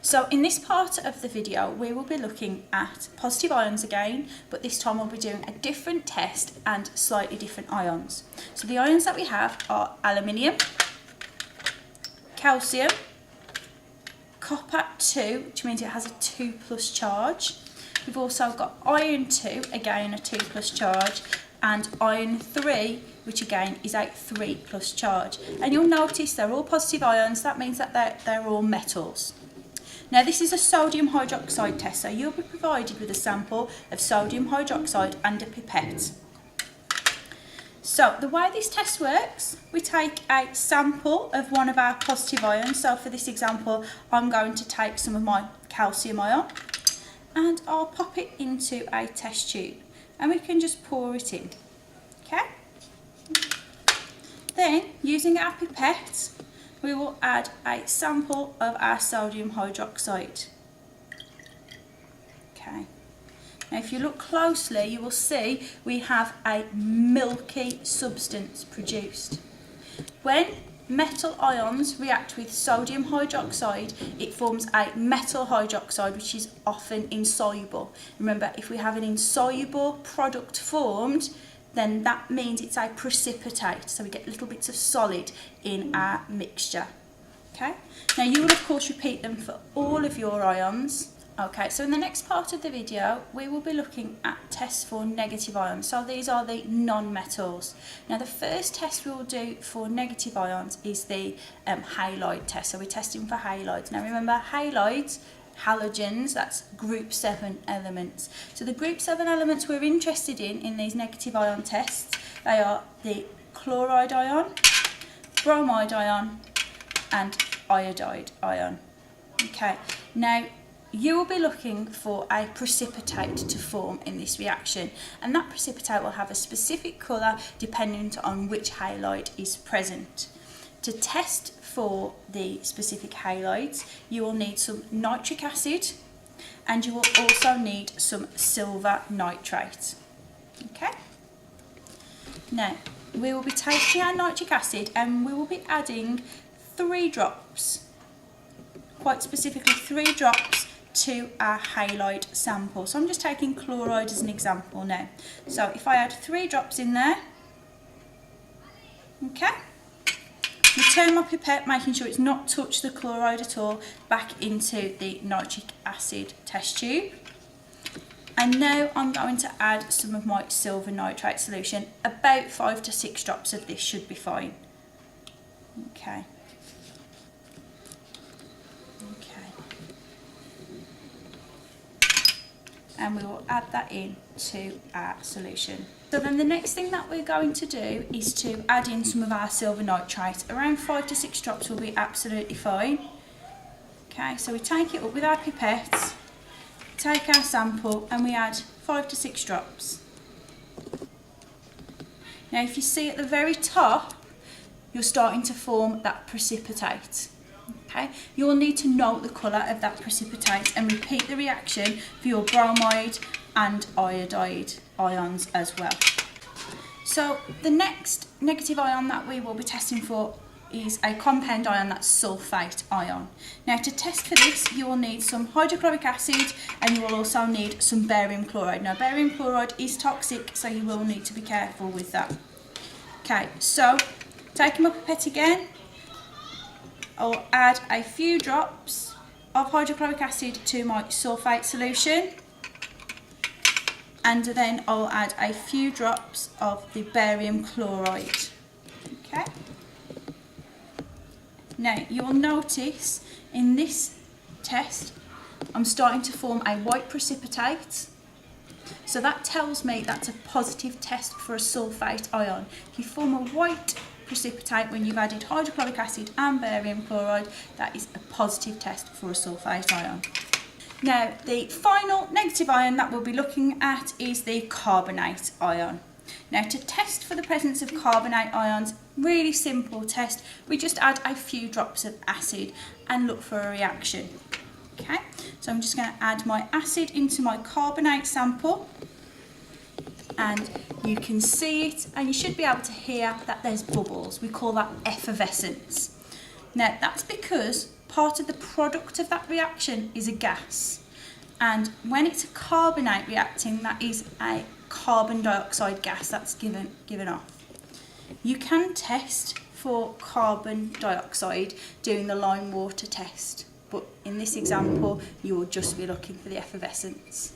So in this part of the video we will be looking at positive ions again, but this time we'll be doing a different test and slightly different ions. So the ions that we have are aluminium, calcium, copper 2, which means it has a 2+ charge. We've also got iron 2, again a 2+ charge, and iron 3, which again is a 3+ charge. And you'll notice they're all positive ions. That means that they're all metals. Now this is a sodium hydroxide test, so you'll be provided with a sample of sodium hydroxide and a pipette. So the way this test works, we take a sample of one of our positive ions. So for this example, I'm going to take some of my calcium ion and I'll pop it into a test tube and we can just pour it in, okay? Then, using our pipette, we will add a sample of our sodium hydroxide. Okay. Now if you look closely, you will see we have a milky substance produced. When metal ions react with sodium hydroxide, it forms a metal hydroxide, which is often insoluble. Remember, if we have an insoluble product formed, then that means it's a precipitate, so we get little bits of solid in our mixture. Okay, now you will of course repeat them for all of your ions. Okay, so in the next part of the video we will be looking at tests for negative ions. So these are the non-metals. Now the first test we will do for negative ions is the halide test. So we're testing for halides. Now remember, halides, halogens, that's group 7 elements. So the group 7 elements we're interested in these negative ion tests, they are the chloride ion, bromide ion and iodide ion. Okay, now you will be looking for a precipitate to form in this reaction, and that precipitate will have a specific colour dependent on which halide is present. To test for the specific halides, you will need some nitric acid and you will also need some silver nitrate. Okay. Now we will be taking our nitric acid and we will be adding 3 drops, quite specifically 3 drops to our halide sample. So I'm just taking chloride as an example now. So if I add 3 drops in there, okay. Return my pipette, making sure it's not touched the chloride at all, back into the nitric acid test tube. And now I'm going to add some of my silver nitrate solution. About 5 to 6 drops of this should be fine. Okay. And we will add that in to our solution. So then the next thing that we're going to do is to add in some of our silver nitrate. Around 5 to 6 drops will be absolutely fine. Okay, so we take it up with our pipette, take our sample and we add 5 to 6 drops. Now if you see at the very top, you're starting to form that precipitate. Okay, you'll need to note the colour of that precipitate and repeat the reaction for your bromide and iodide ions as well. So the next negative ion that we will be testing for is a compound ion, that's sulphate ion. Now to test for this you will need some hydrochloric acid and you will also need some barium chloride. Now barium chloride is toxic, so you will need to be careful with that. Okay, so taking my pipette again, I'll add a few drops of hydrochloric acid to my sulphate solution and then I'll add a few drops of the barium chloride. Okay. Now you'll notice in this test I'm starting to form a white precipitate, so that tells me that's a positive test for a sulphate ion. If you form a white precipitate when you've added hydrochloric acid and barium chloride, that is a positive test for a sulphate ion. Now the final negative ion that we'll be looking at is the carbonate ion. Now to test for the presence of carbonate ions, really simple test, we just add a few drops of acid and look for a reaction. Okay, so I'm just going to add my acid into my carbonate sample and you can see it and you should be able to hear that there's bubbles. We call that effervescence. Now that's because part of the product of that reaction is a gas. And when it's a carbonate reacting, that is a carbon dioxide gas that's given off. You can test for carbon dioxide doing the lime water test, but in this example you will just be looking for the effervescence.